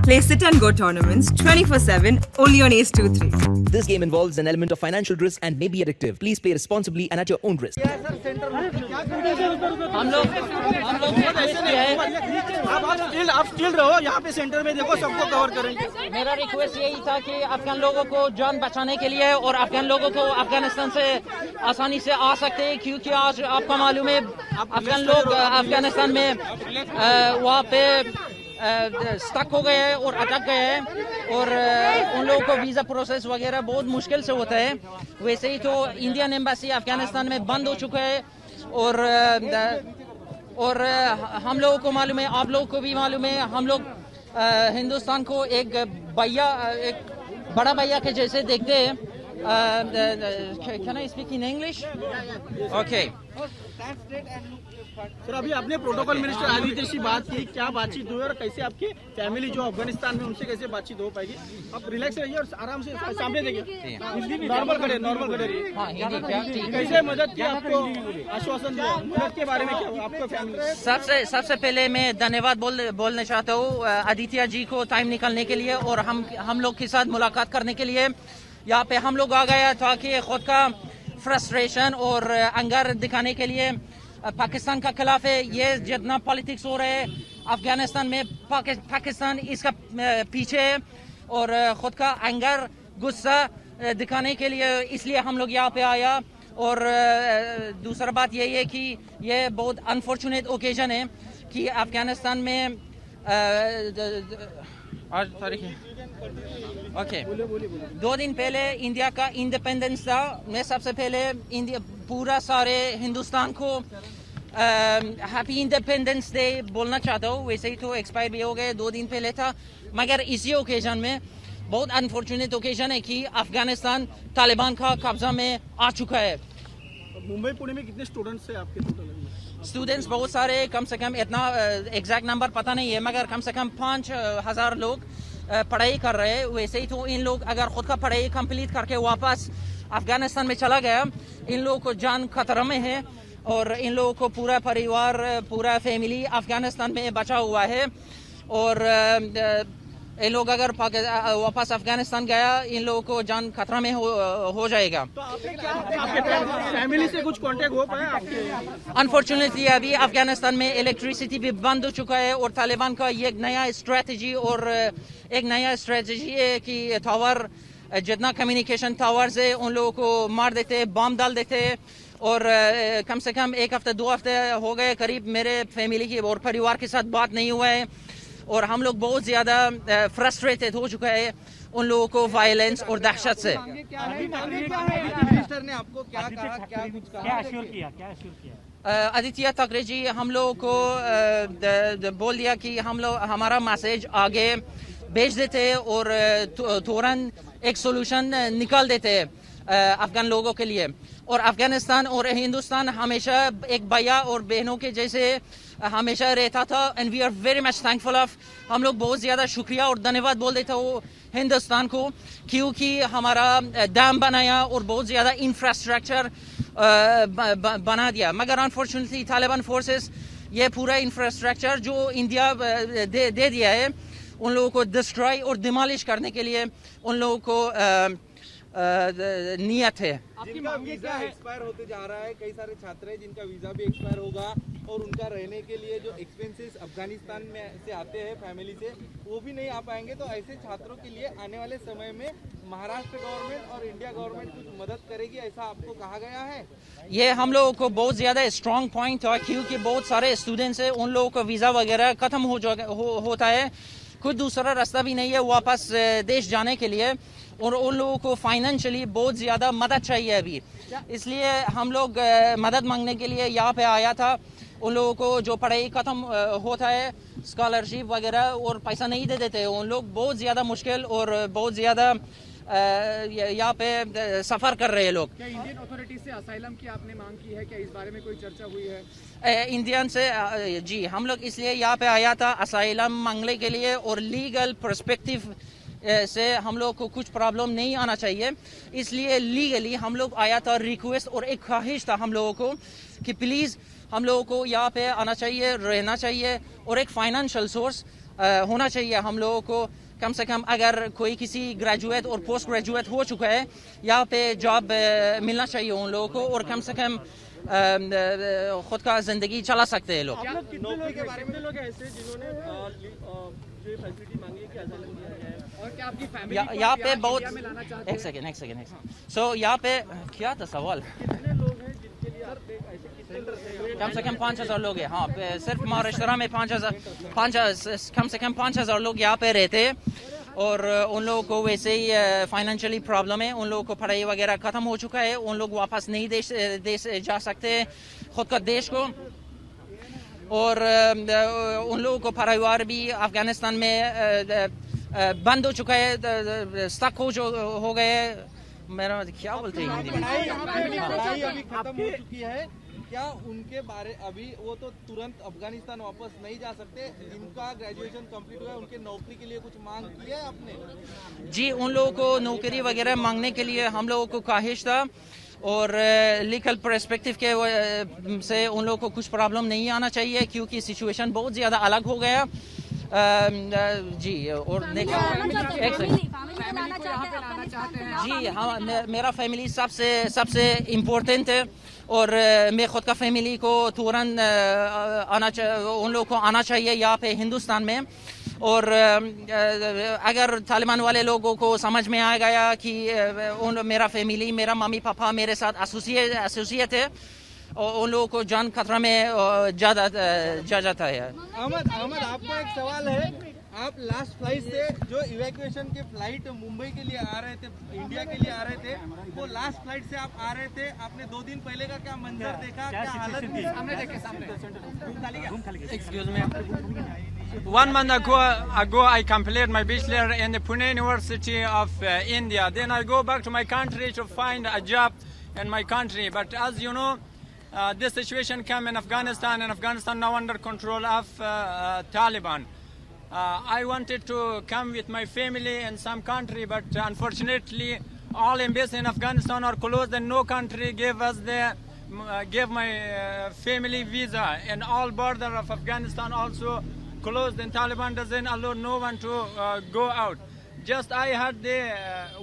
Play sit and go tournaments 24/7 only on Ace23. This game involves an element of financial risk and may be addictive. Please play responsibly and at your own risk. हम लोग request किया है, आप still रहो यहाँ पे centre में, देखो सबको कवर करेंगे। मेरा रिक्वेस्ट यही था कि अफगान लोगों को जान बचाने के लिए और अफगान लोगों को अफगानिस्तान से आसानी से आ सकते हैं, क्योंकि आज आपका मालूम है अफगान लोग अफगानिस्तान में वहाँ पे स्टक हो गए हैं और अटक गए हैं और उन लोगों को वीज़ा प्रोसेस वगैरह बहुत मुश्किल से होता है। वैसे ही तो इंडियन एम्बेसी अफगानिस्तान में बंद हो चुका है और हम लोगों को मालूम है, आप लोगों को भी मालूम है, हम लोग हिंदुस्तान को एक भैया, एक बड़ा भैया के जैसे देखते हैं। Can I speak in English? Okay. Sir, अभी आपने प्रोटोकॉल मिनिस्टर आदित्य से बात की, क्या बातचीत हुई और कैसे आपकी फैमिली जो अफगानिस्तान में उनसे कैसे बातचीत हो पाएगी? आप रिलैक्स रहिए और आराम से सामने देखिए, नॉर्मल खड़े रहिए। हाँ, हिंदी क्या? ठीक। कैसे मदद की आपको, आश्वासन दिया, मदद के बारे में क्या हुआ आपको फैमिली? सबसे पहले मैं धन्यवाद बोलना चाहता हूँ आदित्य जी को टाइम निकालने के लिए और हम लोग के साथ मुलाकात करने के लिए। यहाँ पे हम लोग आ गया ताकि खुद का फ्रस्ट्रेशन और अंगर दिखाने के लिए पाकिस्तान का खिलाफ है। ये जितना पॉलिटिक्स हो रहे है अफगानिस्तान में, पाकिस्तान इसका पीछे है और खुद का अंगर, गुस्सा दिखाने के लिए इसलिए हम लोग यहाँ पे आया। और दूसरा बात यही है कि ये बहुत अनफॉर्चुनेट ओकेजन है कि अफगानिस्तान में आज तारीख है, ओके, 2 दिन पहले इंडिया का इंडिपेंडेंस था। मैं सबसे पहले पूरा सारे हिंदुस्तान को हैप्पी इंडिपेंडेंस डे बोलना चाहता हूँ। वैसे ही तो एक्सपायर भी हो गए, 2 दिन पहले था, मगर इसी ओकेजन में बहुत अनफॉर्चुनेट ओकेजन है कि अफगानिस्तान तालिबान का कब्जा में आ चुका है। मुंबई पुणे में कितने स्टूडेंट्स हैं आपके टोटल? स्टूडेंट्स बहुत सारे, कम से कम इतना एग्जैक्ट नंबर पता नहीं है, मगर कम से कम 5,000 लोग पढ़ाई कर रहे हैं। वैसे ही तो इन लोग अगर खुद का पढ़ाई कंप्लीट करके वापस अफगानिस्तान में चला गया, इन लोगों को जान खतरा में है और इन लोगों को पूरा परिवार, पूरा फैमिली अफगानिस्तान में बचा हुआ है। और इन लोग अगर वापस अफगानिस्तान गया, इन लोगों को जान खतरा में हो जाएगा। तो आपके फैमिली से कुछ कांटेक्ट हो पाया आपके? अनफॉर्चुनेटली अभी अफगानिस्तान में इलेक्ट्रिसिटी भी बंद हो चुका है और तालिबान का ये एक नया स्ट्रेटजी है कि टावर, जितना कम्युनिकेशन टावर्स है उन लोगों को मार देते, बम डाल देते। और कम से कम 1 हफ्ते 2 हफ्ते हो गए करीब मेरे फैमिली की और परिवार के साथ बात नहीं हुआ है और हम लोग बहुत ज़्यादा फ्रस्ट्रेटेड हो चुका है उन लोगों को वायलेंस और दहशत से। मिनिस्टर ने आपको क्या कहा, क्या अश्योर किया? आदित्य ठाकरे जी हम लोगों को बोल दिया कि हम लोग हमारा मैसेज आगे भेज देते और तुरंत एक सोल्यूशन निकाल देते अफगान लोगों के लिए। और अफगानिस्तान और हिंदुस्तान हमेशा एक भैया और बहनों के जैसे हमेशा रहता था and we are very much thankful of. हम लोग बहुत ज़्यादा शुक्रिया और धन्यवाद बोल देते हो हिंदुस्तान को, क्योंकि हमारा डैम बनाया और बहुत ज़्यादा इंफ्रास्ट्रक्चर बना दिया। मगर अनफॉर्चुनेटली तालिबान फोर्सेस ये पूरा इंफ्रास्ट्रक्चर जो इंडिया दे दिया है उन लोगों को डिस्ट्रॉय और डिमोलिश करने के लिए उन लोगों को नियत है। जिनका वीजा एक्सपायर होते जा रहा है, कई सारे छात्र हैं जिनका वीजा भी एक्सपायर होगा और उनका रहने के लिए जो एक्सपेंसेस अफगानिस्तान में से आते हैं फैमिली से, वो भी नहीं आ पाएंगे। तो ऐसे छात्रों के लिए आने वाले समय में महाराष्ट्र गवर्नमेंट और इंडिया गवर्नमेंट कुछ मदद करेगी, ऐसा आपको कहा गया है? ये हम लोगों को बहुत ज़्यादा स्ट्रॉन्ग पॉइंट है, क्योंकि बहुत सारे स्टूडेंट्स हैं, उन लोगों को वीज़ा वगैरह ख़त्म होता है, कोई दूसरा रास्ता भी नहीं है वापस देश जाने के लिए और उन लोगों को फाइनेंशियली बहुत ज़्यादा मदद चाहिए अभी। इसलिए हम लोग मदद मांगने के लिए यहाँ पे आया था। उन लोगों को जो पढ़ाई ख़त्म होता है, स्कॉलरशिप वगैरह और पैसा नहीं दे देते, उन लोग बहुत ज़्यादा मुश्किल और बहुत ज़्यादा यहाँ पे सफ़र कर रहे हैं लोग। क्या इंडियन अथॉरिटी से असाइलम की आपने मांग की है? क्या इस बारे में कोई चर्चा हुई है? इंडियन से जी हम लोग इसलिए यहाँ पे आया था असाइलम मांगने के लिए और लीगल पर्सपेक्टिव से हम लोग को कुछ प्रॉब्लम नहीं आना चाहिए, इसलिए लीगली हम लोग आया था। रिक्वेस्ट और एक ख्वाहिश था हम लोगों को कि प्लीज़ हम लोगों को यहाँ पे आना चाहिए, रहना चाहिए और एक फाइनेंशियल सोर्स होना चाहिए हम लोगों को कम से कम अगर कोई किसी ग्रेजुएट और पोस्ट ग्रेजुएट हो चुका है यहाँ पे जॉब मिलना चाहिए उन लोगों को और कम से कम खुद का ज़िंदगी चला सकते हैं लोग। नौकरी के बारे में लोग ऐसे जिन्होंने जो फैसिलिटी मांगी है कि असाइलम दिया गया है और क्या आपकी फैमिली यहाँ पे बहुत इंडिया में लाना चाहते एक सेकेंड सो यहाँ पे क्या था सवाल कितने लोग हैं जिनके लिए आप ऐसे कितने कम से कम 5,000 लोग हैं। हाँ सिर्फ महाराष्ट्र में 5,000 कम से कम 5,000 लोग यहाँ पे रहते हैं और उन लोगों को वैसे ही फाइनेंशियली प्रॉब्लम है, उन लोगों को पढ़ाई वगैरह ख़त्म हो चुका है, उन लोग वापस नहीं देश जा सकते खुद का देश को और उन लोगों को परिवार भी अफगानिस्तान में बंद हो चुका है, स्टक हो गए। मेरा क्या बोलते हैं हिंदी में पढ़ाई अभी खत्म हो चुकी है, क्या उनके बारे अभी वो तो तुरंत अफगानिस्तान वापस नहीं जा सकते, जिनका ग्रेजुएशन कंप्लीट हुआ है उनके नौकरी के लिए कुछ मांग की है आपने? जी उन लोगों को नौकरी वगैरह मांगने के लिए हम लोगों को ख्वाहिश था और लीगल पर्सपेक्टिव के से उन लोगों को कुछ प्रॉब्लम नहीं आना चाहिए क्योंकि सिचुएशन बहुत ज़्यादा अलग हो गया। जी और जी हाँ मेरा फैमिली सबसे इम्पोर्टेंट है और मैं खुद का फैमिली को तुरंत उन लोगों को आना चाहिए यहाँ पे हिंदुस्तान में और अगर तालिबान वाले लोगों को समझ में आ गया कि मेरा फैमिली मेरा मम्मी पापा मेरे साथ एसोसिएट है और उन लोगों को जान खतरा में जा जाता है। अहमद आपको एक सवाल है, आप लास्ट फ्लाइट से जो इवैक्यूएशन के फ्लाइट मुंबई के लिए आ रहे थे, इंडिया के लिए आ रहे थे, वो लास्ट फ्लाइट से आप आ रहे थे, आपने 2 दिन पहले का क्या मंजर देखा, क्या हालत थी? Excuse me. 1 month ago I completed my bachelor in the Pune University of India. Then I go back to my country to find a job in my country. But as you know, this situation came in Afghanistan, and Afghanistan now under control of Taliban. I wanted to come with my family in some country, but unfortunately all embassies in Afghanistan are closed and no country gave my family visa, and all border of Afghanistan also closed, and Taliban doesn't allow no one to go out. Just I had the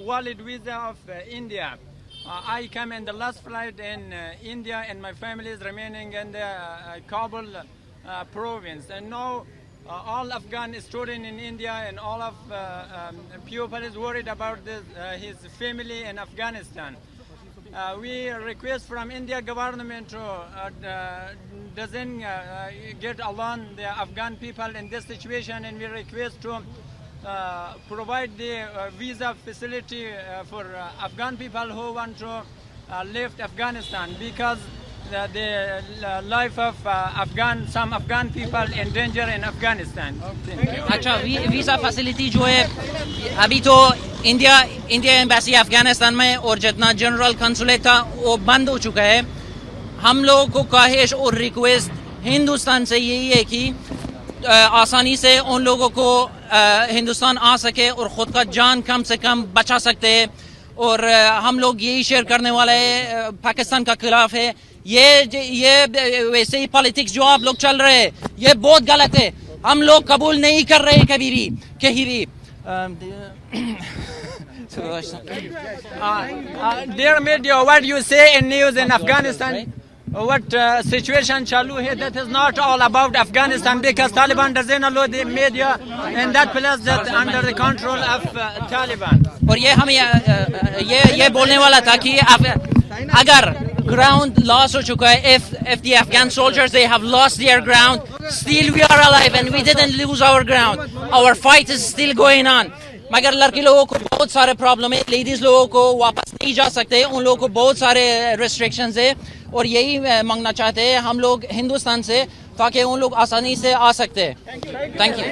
valid visa of India. I came in the last flight in India, and my family is remaining in the Kabul province. And now all Afghan students in India and all of people is worried about his family in Afghanistan. We request from India government to doesn't get along the Afghan people in this situation, and we request to provide the visa facility for Afghan people who want to leave Afghanistan, because the life of some Afghan people in danger in Afghanistan. अच्छा visa facility जो है अभी तो India embassy Afghanistan में और जितना general consulate था वो बंद हो चुका है। हम लोगों को ख्वाहिश और रिक्वेस्ट हिंदुस्तान से यही है कि आसानी से उन लोगों को हिंदुस्तान आ सके और ख़ुद का जान कम से कम बचा सकते हैं। और हम लोग यही शेयर करने वाले हैं, पाकिस्तान का खिलाफ है। ये वैसे ही पॉलिटिक्स जो आप लोग चल रहे हैं ये बहुत गलत है, हम लोग कबूल नहीं कर रहे कभी भी कहीं भी। Dear media, what you say in news in Afghanistan, what situation chalu hai, that is not all about Afghanistan, because Taliban doesn't allow the media in that place that under the control of Taliban. और ये हम ये बोलने वाला था कि अगर ground loss हो चुका है, if the Afghan soldiers they have lost their ground, still we are alive and we didn't lose our ground, our fight is still going on. मगर लड़की लोगों को बहुत सारे प्रॉब्लम है, लेडीज लोगों को वापस नहीं जा सकते, उन लोगों को बहुत सारे रेस्ट्रिक्शंस है और यही मांगना चाहते हैं हम लोग हिंदुस्तान से ताकि उन लोग आसानी से आ सकते हैं। Thank you.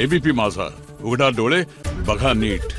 एबीपी माझा, उघडा डोळे बघा नीट।